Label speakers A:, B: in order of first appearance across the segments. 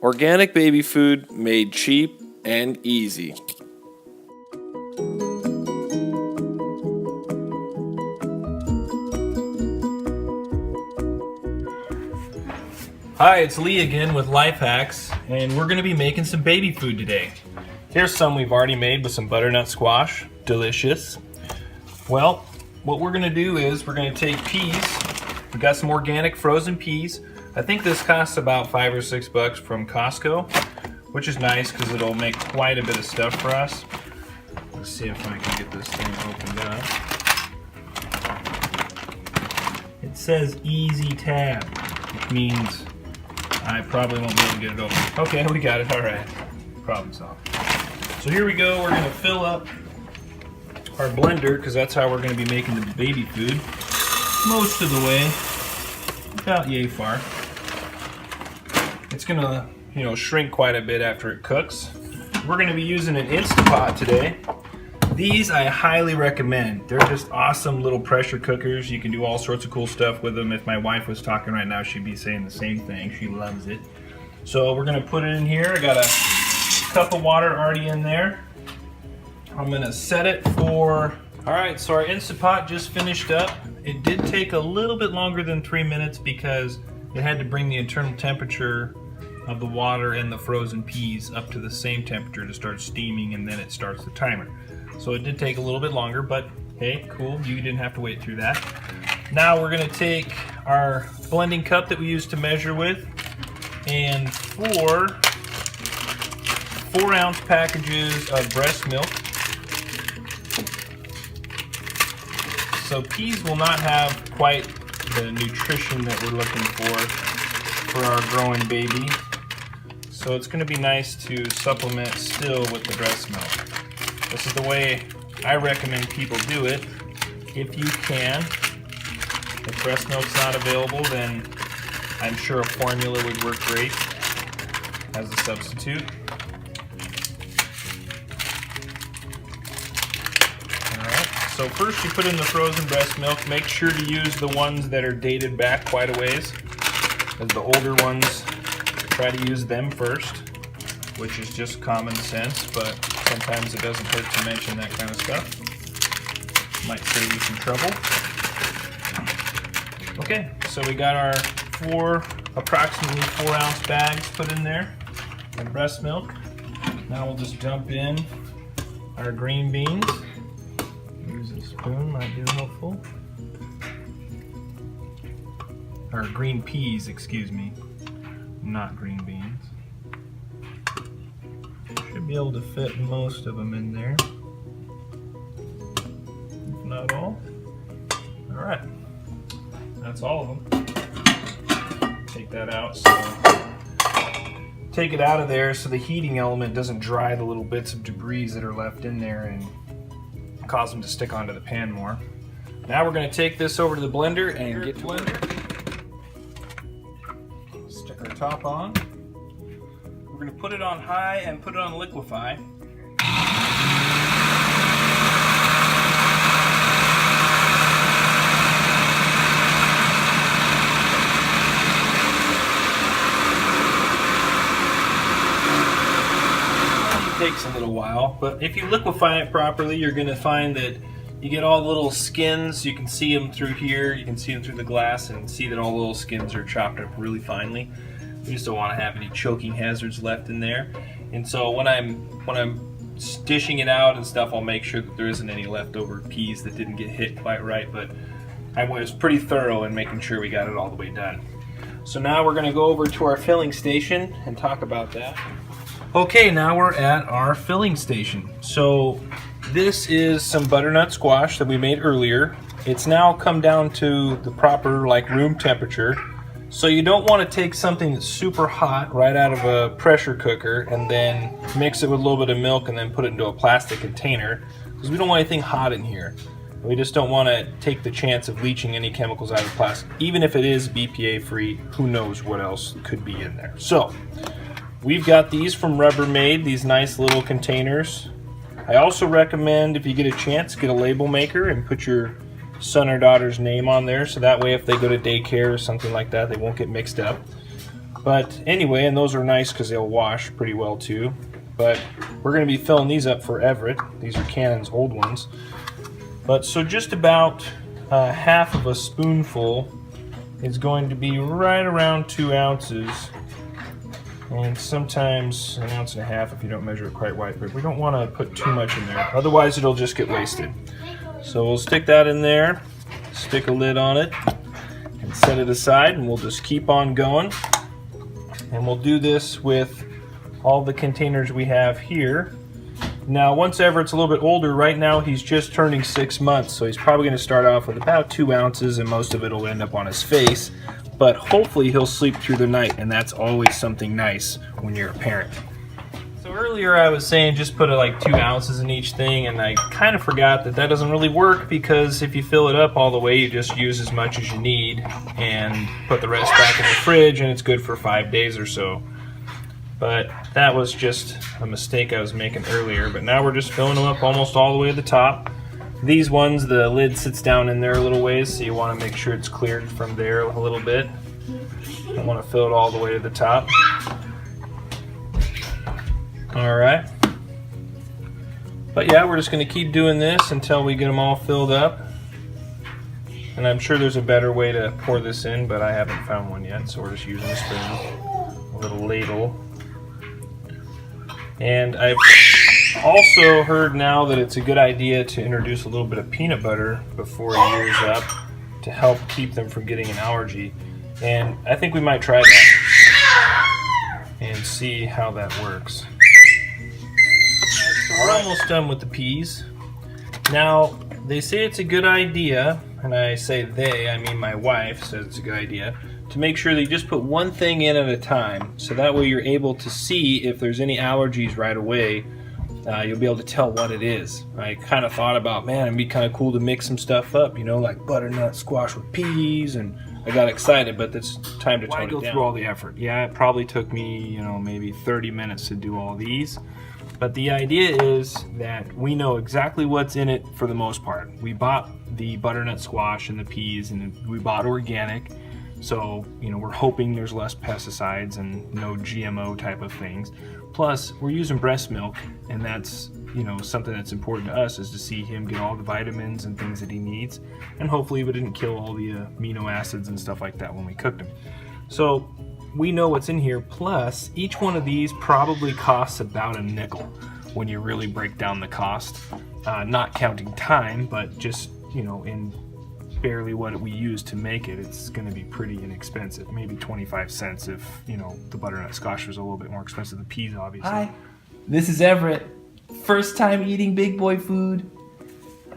A: Organic baby food made cheap and easy.
B: Hi, it's Lee again with Life Hacks, and we're going to be making some baby food today. Here's some we've already made with some butternut squash. Delicious. Well, what we're going to do is we're going to take peas. We've got some organic frozen peas. I think this costs about $5 or $6 from Costco, which is nice because it'll make quite a bit of stuff for us. Let's see if I can get this thing opened up. It says Easy Tab, which means I probably won't be able to get it open. Okay, we got it. All right. Problem solved. So here we go. We're going to fill up our blender because that's how we're going to be making the baby food most of the way, about yay far. It's going to, shrink quite a bit after it cooks. We're going to be using an Instant Pot today. These I highly recommend. They're just awesome little pressure cookers. You can do all sorts of cool stuff with them. If my wife was talking right now, she'd be saying the same thing. She loves it. So we're going to put it in here. I got a cup of water already in there. I'm going to set it for... Alright, so our Instant Pot just finished up. It did take a little bit longer than 3 minutes because it had to bring the internal temperature of the water and the frozen peas up to the same temperature to start steaming, and then it starts the timer. So it did take a little bit longer, but hey, cool, you didn't have to wait through that. Now we're going to take our blending cup that we used to measure with and 4-ounce packages of breast milk. So peas will not have quite the nutrition that we're looking for our growing baby. So it's going to be nice to supplement still with the breast milk. This is the way I recommend people do it. If you can. If breast milk's not available, then I'm sure a formula would work great as a substitute. Alright, so first you put in the frozen breast milk. Make sure to use the ones that are dated back quite a ways, as the older ones, try to use them first, which is just common sense, but sometimes it doesn't hurt to mention that kind of stuff. Might save you some trouble. Okay, so we got our approximately 4-ounce bags put in there of breast milk. Now we'll just dump in our green beans. Use a spoon, might be helpful. Or green peas, excuse me, not green beans. Should be able to fit most of them in there, if not all. Alright, that's all of them. Take that out, so take it out of there so the heating element doesn't dry the little bits of debris that are left in there and cause them to stick onto the pan more. Now we're going to take this over to the blender and get to blender. Stick our top on. We're going to put it on high and put it on liquefy. It takes a little while, but if you liquefy it properly, you're going to find that you get all the little skins. You can see them through here, you can see them through the glass, and see that all the little skins are chopped up really finely. We just don't want to have any choking hazards left in there. And so when I'm dishing it out and stuff, I'll make sure that there isn't any leftover peas that didn't get hit quite right, but I was pretty thorough in making sure we got it all the way done. So now we're going to go over to our filling station and talk about that. Okay, now we're at our filling station. So this is some butternut squash that we made earlier. It's now come down to the proper room temperature. So you don't want to take something that's super hot right out of a pressure cooker and then mix it with a little bit of milk and then put it into a plastic container, because we don't want anything hot in here. We just don't want to take the chance of leaching any chemicals out of the plastic. Even if it is BPA free, who knows what else could be in there. So we've got these from Rubbermaid, these nice little containers. I also recommend, if you get a chance, get a label maker and put your son or daughter's name on there, so that way if they go to daycare or something like that, they won't get mixed up. But anyway, and those are nice because they'll wash pretty well too. But we're going to be filling these up for Everett. These are Cannon's old ones. But so just about half of a spoonful is going to be right around 2 ounces. And sometimes 1.5 ounces if you don't measure it quite right. But we don't want to put too much in there. Otherwise it'll just get wasted. So we'll stick that in there, stick a lid on it, and set it aside, and we'll just keep on going. And we'll do this with all the containers we have here. Now, once Everett's a little bit older, right now he's just turning 6 months, so he's probably going to start off with about 2 ounces, and most of it will end up on his face. But hopefully he'll sleep through the night, and that's always something nice when you're a parent. So earlier I was saying just put like 2 ounces in each thing, and I kind of forgot that that doesn't really work, because if you fill it up all the way, you just use as much as you need and put the rest back in the fridge, and it's good for 5 days or so. But that was just a mistake I was making earlier. But now we're just filling them up almost all the way to the top. These ones, the lid sits down in there a little ways, so you want to make sure it's cleared from there a little bit. I want to fill it all the way to the top. Alright. But yeah, we're just going to keep doing this until we get them all filled up. And I'm sure there's a better way to pour this in, but I haven't found one yet, so we're just using a spoon, a little ladle. And I've also heard now that it's a good idea to introduce a little bit of peanut butter before years up to help keep them from getting an allergy. And I think we might try that and see how that works. We're almost done with the peas. Now, they say it's a good idea, and I say they, I mean my wife says it's a good idea, to make sure that you just put one thing in at a time, so that way you're able to see if there's any allergies right away. You'll be able to tell what it is. I kind of thought about, man, it'd be kind of cool to mix some stuff up, you know, like butternut squash with peas, and I got excited, but it's time to tone it down. Why go through all the effort? Yeah, it probably took me, you know, maybe 30 minutes to do all these. But the idea is that we know exactly what's in it for the most part. We bought the butternut squash and the peas, and we bought organic. So, you know, we're hoping there's less pesticides and no GMO type of things. Plus, we're using breast milk, and that's, you know, something that's important to us, is to see him get all the vitamins and things that he needs. And hopefully we didn't kill all the amino acids and stuff like that when we cooked him. So we know what's in here. Plus, each one of these probably costs about a nickel when you really break down the cost. Not counting time, but just, you know, in barely what we use to make it, it's going to be pretty inexpensive. Maybe 25 cents if, you know, the butternut squash was a little bit more expensive than peas, obviously.
C: Hi, this is Everett. First time eating big boy food.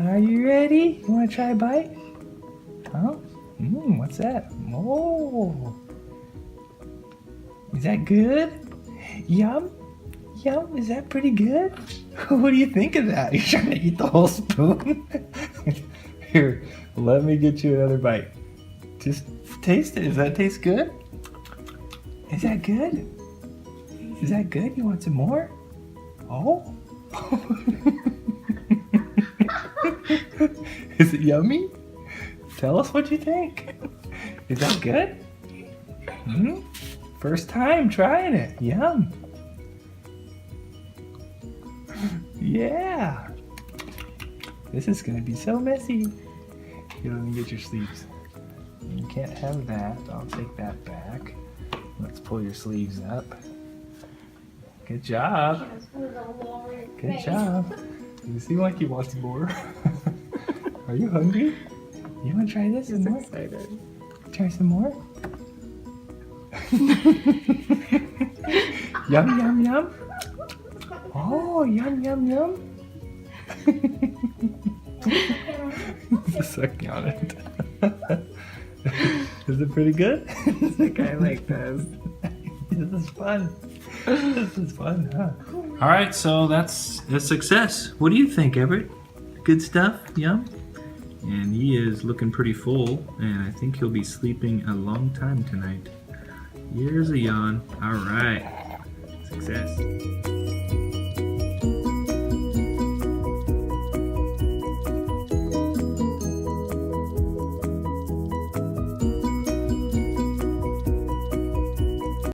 C: Are you ready? You want to try a bite? Huh? What's that? Oh, is that good? Yum? Yum, is that pretty good? What do you think of that? You're trying to eat the whole spoon? Here, let me get you another bite. Just taste it. Does that taste good? Is that good? Is that good? You want some more? Oh? Is it yummy? Tell us what you think. Is that good? First time trying it. Yum. Yeah. This is gonna be so messy. Here, let me get your sleeves. You can't have that. I'll take that back. Let's pull your sleeves up. Good job. Good job. You seem like you want some more. Are you hungry? You want to try this some more? Excited. Try some more? Yum, yum, yum. Oh, yum, yum, yum. Just sucking on it. Is it pretty good? I like this. This is fun. This is fun, huh? All right, so that's a success. What do you think, Everett? Good stuff? Yum? And he is looking pretty full, and I think he'll be sleeping a long time tonight. Here's a yawn. All right. Success.